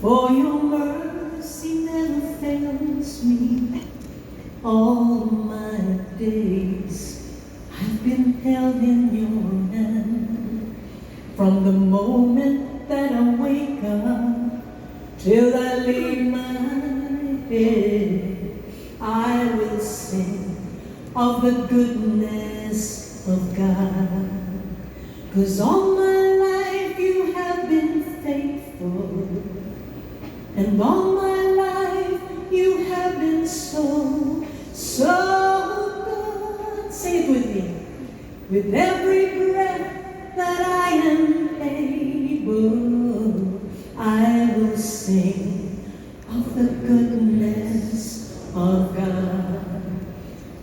For your mercy never fails me. All my days I've been held in your hand. From the moment that I wake up till I lay my head, I will sing of the goodness of God. 'Cause all my life you have been faithful, and all my life you have been so good. Say it with me. With every breath that I am able, I will sing of the goodness of God.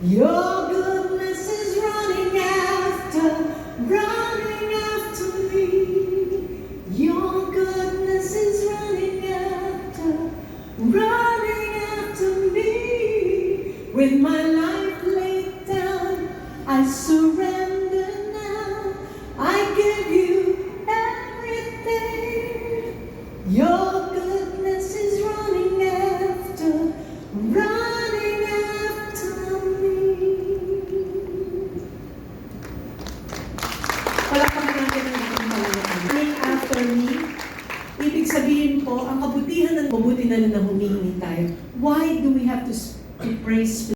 Your goodness is running after me. Your goodness is running after me. With my life laid down, I surrender now. I give you everything. Your goodness is running after me. Palakpakan natin ang ating Panginoon. Running after me, ibig sabihin po, ang kabutihan ng mabuti na lang na humihingi tayo. Why do we have to praise